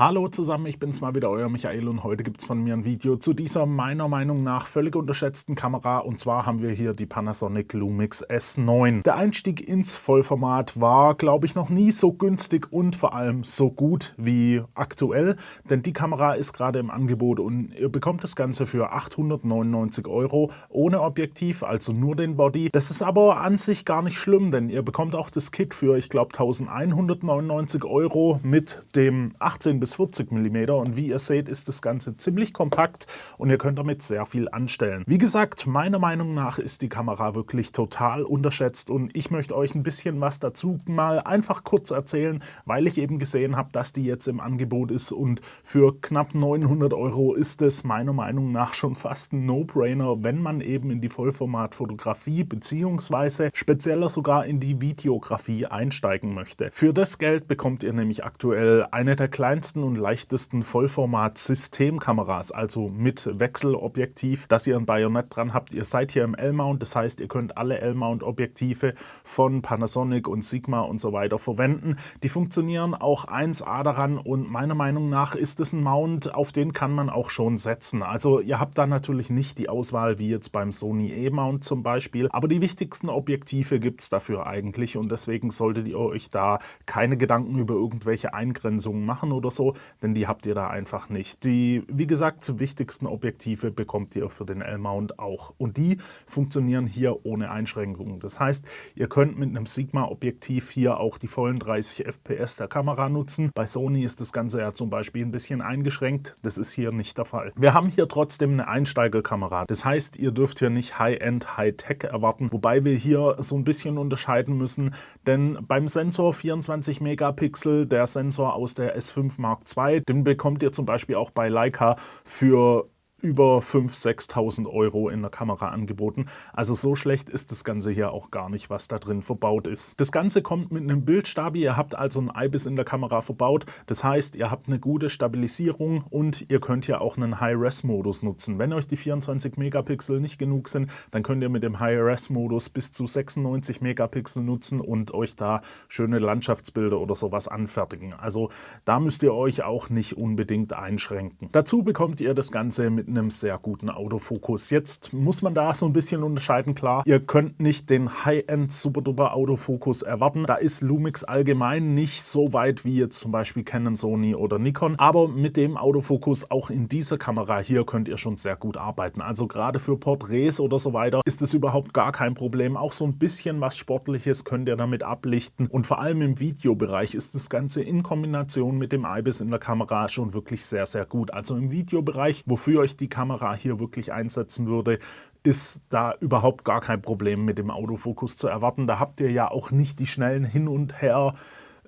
Hallo zusammen, ich bin's mal wieder, euer Michael, und heute gibt's von mir ein Video zu dieser meiner Meinung nach völlig unterschätzten Kamera. Und zwar haben wir hier die Panasonic Lumix S9. Der Einstieg ins Vollformat war, glaube ich, noch nie so günstig und vor allem so gut wie aktuell, denn die Kamera ist gerade im Angebot und ihr bekommt das Ganze für 899 € ohne Objektiv, also nur den Body. Das ist aber an sich gar nicht schlimm, denn ihr bekommt auch das Kit für, ich glaube, 1199 € mit dem 18 bis 40 mm, und wie ihr seht, ist das Ganze ziemlich kompakt und ihr könnt damit sehr viel anstellen. Wie gesagt, meiner Meinung nach ist die Kamera wirklich total unterschätzt und ich möchte euch ein bisschen was dazu mal einfach kurz erzählen, weil ich eben gesehen habe, dass die jetzt im Angebot ist, und für knapp 900 € ist es meiner Meinung nach schon fast ein No-Brainer, wenn man eben in die Vollformat-Fotografie bzw. spezieller sogar in die Videografie einsteigen möchte. Für das Geld bekommt ihr nämlich aktuell eine der kleinsten und leichtesten Vollformat-Systemkameras, also mit Wechselobjektiv, dass ihr ein Bajonett dran habt. Ihr seid hier im L-Mount, das heißt, ihr könnt alle L-Mount-Objektive von Panasonic und Sigma und so weiter verwenden. Die funktionieren auch 1A daran und meiner Meinung nach ist es ein Mount, auf den kann man auch schon setzen. Also ihr habt da natürlich nicht die Auswahl wie jetzt beim Sony E-Mount zum Beispiel, aber die wichtigsten Objektive gibt es dafür eigentlich und deswegen solltet ihr euch da keine Gedanken über irgendwelche Eingrenzungen machen oder so, denn die habt ihr da einfach nicht. Die, wie gesagt, wichtigsten Objektive bekommt ihr für den L-Mount auch und die funktionieren hier ohne Einschränkungen. Das heißt, ihr könnt mit einem Sigma-Objektiv hier auch die vollen 30 FPS der Kamera nutzen. Bei Sony ist das Ganze ja zum Beispiel ein bisschen eingeschränkt. Das ist hier nicht der Fall. Wir haben hier trotzdem eine Einsteigerkamera. Das heißt, ihr dürft hier nicht High-End, High-Tech erwarten, wobei wir hier so ein bisschen unterscheiden müssen, denn beim Sensor 24 Megapixel, der Sensor aus der S5 Mark II, den bekommt ihr zum Beispiel auch bei Leica für über 5.000, 6.000 € in der Kamera angeboten. Also so schlecht ist das Ganze hier auch gar nicht, was da drin verbaut ist. Das Ganze kommt mit einem Bildstabi. Ihr habt also ein IBIS in der Kamera verbaut. Das heißt, ihr habt eine gute Stabilisierung und ihr könnt ja auch einen High-Res-Modus nutzen. Wenn euch die 24 Megapixel nicht genug sind, dann könnt ihr mit dem High-Res-Modus bis zu 96 Megapixel nutzen und euch da schöne Landschaftsbilder oder sowas anfertigen. Also da müsst ihr euch auch nicht unbedingt einschränken. Dazu bekommt ihr das Ganze mit einem sehr guten Autofokus. Jetzt muss man da so ein bisschen unterscheiden, klar, ihr könnt nicht den High-End Super-Duper Autofokus erwarten. Da ist Lumix allgemein nicht so weit wie jetzt zum Beispiel Canon, Sony oder Nikon, aber mit dem Autofokus auch in dieser Kamera hier könnt ihr schon sehr gut arbeiten. Also gerade für Porträts oder so weiter ist es überhaupt gar kein Problem. Auch so ein bisschen was Sportliches könnt ihr damit ablichten und vor allem im Videobereich ist das Ganze in Kombination mit dem IBIS in der Kamera schon wirklich sehr, sehr gut. Also im Videobereich, wofür euch die Kamera hier wirklich einsetzen würde, ist da überhaupt gar kein Problem mit dem Autofokus zu erwarten. Da habt ihr ja auch nicht die schnellen Hin- und Her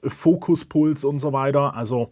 Fokuspuls und so weiter. Also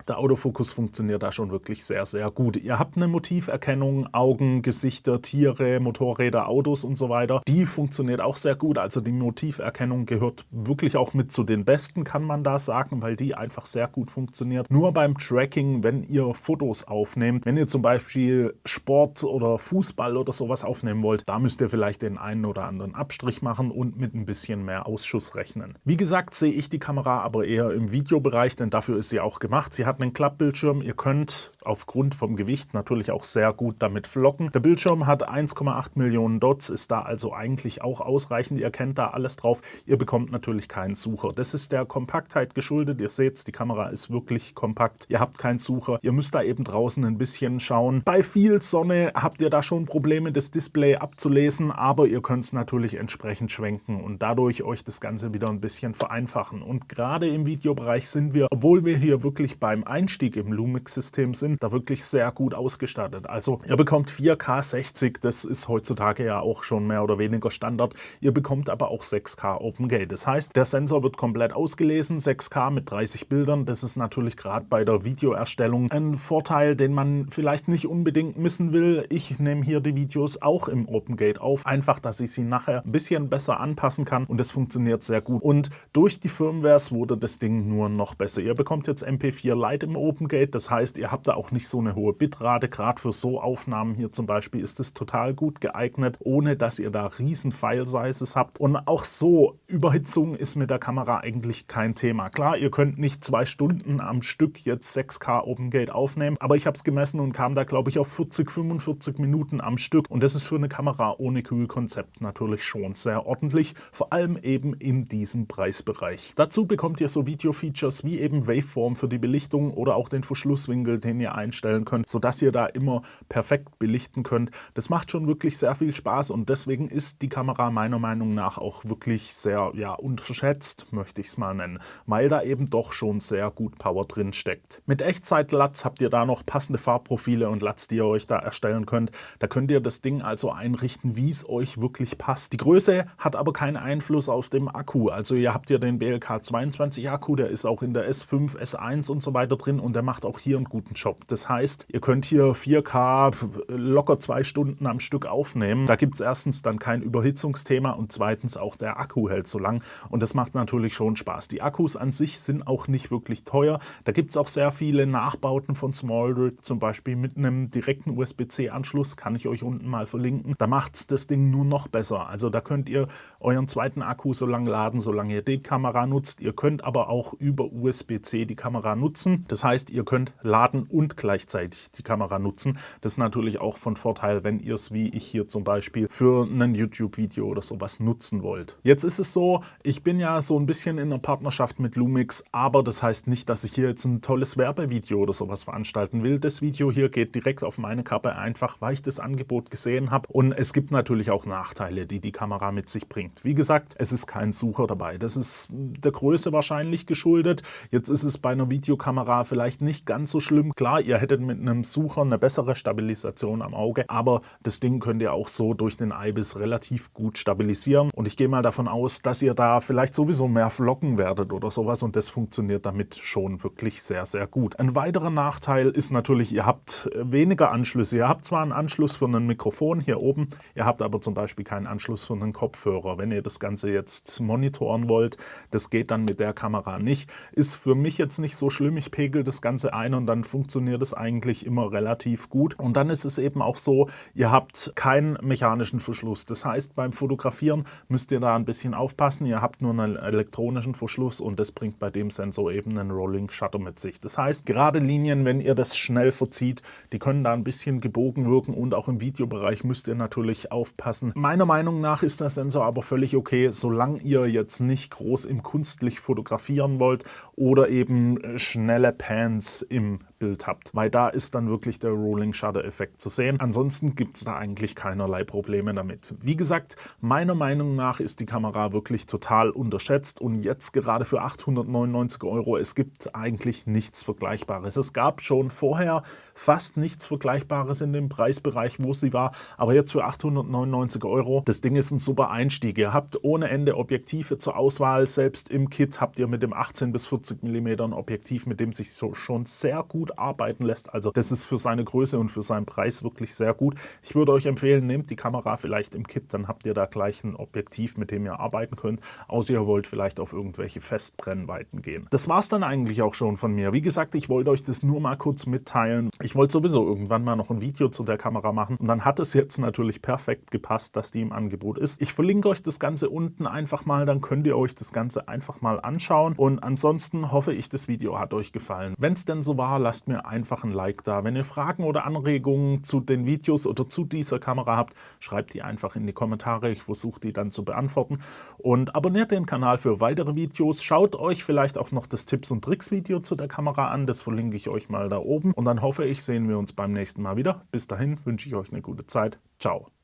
der Autofokus funktioniert da schon wirklich sehr, sehr gut. Ihr habt eine Motiverkennung, Augen, Gesichter, Tiere, Motorräder, Autos und so weiter. Die funktioniert auch sehr gut. Also die Motiverkennung gehört wirklich auch mit zu den besten, kann man da sagen, weil die einfach sehr gut funktioniert. Nur beim Tracking, wenn ihr Fotos aufnehmt, wenn ihr zum Beispiel Sport oder Fußball oder sowas aufnehmen wollt, da müsst ihr vielleicht den einen oder anderen Abstrich machen und mit ein bisschen mehr Ausschuss rechnen. Wie gesagt, sehe ich die Kamera aber eher im Videobereich, denn dafür ist sie auch gemacht. Sie hat einen Klappbildschirm. Ihr könnt aufgrund vom Gewicht natürlich auch sehr gut damit vloggen. Der Bildschirm hat 1,8 Millionen Dots, ist da also eigentlich auch ausreichend. Ihr kennt da alles drauf. Ihr bekommt natürlich keinen Sucher. Das ist der Kompaktheit geschuldet. Ihr seht, die Kamera ist wirklich kompakt. Ihr habt keinen Sucher. Ihr müsst da eben draußen ein bisschen schauen. Bei viel Sonne habt ihr da schon Probleme, das Display abzulesen, aber ihr könnt es natürlich entsprechend schwenken und dadurch euch das Ganze wieder ein bisschen vereinfachen. Und gerade im Videobereich sind wir, obwohl wir hier wirklich beim Einstieg im Lumix-System sind, da wirklich sehr gut ausgestattet. Also ihr bekommt 4K 60, das ist heutzutage ja auch schon mehr oder weniger Standard. Ihr bekommt aber auch 6K Open Gate. Das heißt, der Sensor wird komplett ausgelesen, 6K mit 30 Bildern. Das ist natürlich gerade bei der Videoerstellung ein Vorteil, den man vielleicht nicht unbedingt missen will. Ich nehme hier die Videos auch im Open Gate auf, einfach, dass ich sie nachher ein bisschen besser anpassen kann und das funktioniert sehr gut. Und durch die Firmwares wurde das Ding nur noch besser. Ihr bekommt jetzt MP4 Light im OpenGate, das heißt, ihr habt da auch nicht so eine hohe Bitrate. Gerade für so Aufnahmen hier zum Beispiel ist es total gut geeignet, ohne dass ihr da riesen File-Sizes habt. Und auch so, Überhitzung ist mit der Kamera eigentlich kein Thema. Klar, ihr könnt nicht 2 Stunden am Stück jetzt 6K OpenGate aufnehmen, aber ich habe es gemessen und kam da, glaube ich, auf 40, 45 Minuten am Stück. Und das ist für eine Kamera ohne Kühlkonzept natürlich schon sehr ordentlich, vor allem eben in diesem Preisbereich. Dazu bekommt ihr so Video-Features wie eben Waveform für die Belichtung oder auch den Verschlusswinkel, den ihr einstellen könnt, sodass ihr da immer perfekt belichten könnt. Das macht schon wirklich sehr viel Spaß und deswegen ist die Kamera meiner Meinung nach auch wirklich sehr, ja, unterschätzt, möchte ich es mal nennen, weil da eben doch schon sehr gut Power drin steckt. Mit Echtzeit-LUTs habt ihr da noch passende Farbprofile und LUTs, die ihr euch da erstellen könnt. Da könnt ihr das Ding also einrichten, wie es euch wirklich passt. Die Größe hat aber keinen Einfluss auf den Akku. Also ihr habt ja den BLK 22 Akku, der ist auch in der S5, S1 und so weiter drin und der macht auch hier einen guten Job. Das heißt, ihr könnt hier 4K locker 2 Stunden am Stück aufnehmen. Da gibt es erstens dann kein Überhitzungsthema und zweitens auch der Akku hält so lang und das macht natürlich schon Spaß. Die Akkus an sich sind auch nicht wirklich teuer. Da gibt es auch sehr viele Nachbauten von SmallRig, zum Beispiel mit einem direkten USB-C-Anschluss, kann ich euch unten mal verlinken. Da macht das Ding nur noch besser. Also da könnt ihr euren zweiten Akku so lange laden, solange ihr die Kamera nutzt. Ihr könnt aber auch über USB-C die Kamera nutzen. Das heißt, ihr könnt laden und gleichzeitig die Kamera nutzen. Das ist natürlich auch von Vorteil, wenn ihr es wie ich hier zum Beispiel für ein YouTube-Video oder sowas nutzen wollt. Jetzt ist es so, ich bin ja so ein bisschen in einer Partnerschaft mit Lumix, aber das heißt nicht, dass ich hier jetzt ein tolles Werbevideo oder sowas veranstalten will. Das Video hier geht direkt auf meine Kappe, einfach weil ich das Angebot gesehen habe und es gibt natürlich auch Nachteile, die die Kamera mit sich bringt. Wie gesagt, es ist kein Sucher dabei. Das ist der Größe wahrscheinlich geschuldet. Jetzt ist es bei einer Videokamera vielleicht nicht ganz so schlimm. Klar, ihr hättet mit einem Sucher eine bessere Stabilisation am Auge, aber das Ding könnt ihr auch so durch den IBIS relativ gut stabilisieren und ich gehe mal davon aus, dass ihr da vielleicht sowieso mehr vloggen werdet oder sowas und das funktioniert damit schon wirklich sehr, sehr gut. Ein weiterer Nachteil ist natürlich, ihr habt weniger Anschlüsse. Ihr habt zwar einen Anschluss für ein Mikrofon hier oben, ihr habt aber zum Beispiel keinen Anschluss für einen Kopfhörer. Wenn ihr das Ganze jetzt monitoren wollt, das geht dann mit der Kamera nicht. Ist für mich jetzt nicht so schlimm, ich pegel das Ganze ein und dann funktioniert es eigentlich immer relativ gut. Und dann ist es eben auch so, ihr habt keinen mechanischen Verschluss. Das heißt, beim Fotografieren müsst ihr da ein bisschen aufpassen. Ihr habt nur einen elektronischen Verschluss und das bringt bei dem Sensor eben einen Rolling Shutter mit sich. Das heißt, gerade Linien, wenn ihr das schnell verzieht, die können da ein bisschen gebogen wirken und auch im Videobereich müsst ihr natürlich aufpassen. Meiner Meinung nach ist der Sensor aber völlig okay, solange ihr jetzt nicht groß im Kunstlicht fotografieren wollt oder eben schnelle Pans im Bild habt, weil da ist dann wirklich der Rolling Shutter Effekt zu sehen. Ansonsten gibt es da eigentlich keinerlei Probleme damit. Wie gesagt, meiner Meinung nach ist die Kamera wirklich total unterschätzt und jetzt gerade für 899 €, es gibt eigentlich nichts Vergleichbares. Es gab schon vorher fast nichts Vergleichbares in dem Preisbereich, wo sie war, aber jetzt für 899 €, das Ding ist ein super Einstieg. Ihr habt ohne Ende Objektive zur Auswahl, selbst im Kit habt ihr mit dem 18 bis 40 mm ein Objektiv, mit dem sich so schon sehr gut arbeiten lässt. Also das ist für seine Größe und für seinen Preis wirklich sehr gut. Ich würde euch empfehlen, nehmt die Kamera vielleicht im Kit, dann habt ihr da gleich ein Objektiv, mit dem ihr arbeiten könnt, außer ihr wollt vielleicht auf irgendwelche Festbrennweiten gehen. Das war es dann eigentlich auch schon von mir. Wie gesagt, ich wollte euch das nur mal kurz mitteilen. Ich wollte sowieso irgendwann mal noch ein Video zu der Kamera machen und dann hat es jetzt natürlich perfekt gepasst, dass die im Angebot ist. Ich verlinke euch das Ganze unten einfach mal, dann könnt ihr euch das Ganze einfach mal anschauen und ansonsten hoffe ich, das Video hat euch gefallen. Wenn es denn so war, lasst mir einfach ein Like da. Wenn ihr Fragen oder Anregungen zu den Videos oder zu dieser Kamera habt, schreibt die einfach in die Kommentare. Ich versuche die dann zu beantworten und abonniert den Kanal für weitere Videos. Schaut euch vielleicht auch noch das Tipps und Tricks Video zu der Kamera an. Das verlinke ich euch mal da oben und dann hoffe ich, sehen wir uns beim nächsten Mal wieder. Bis dahin wünsche ich euch eine gute Zeit. Ciao.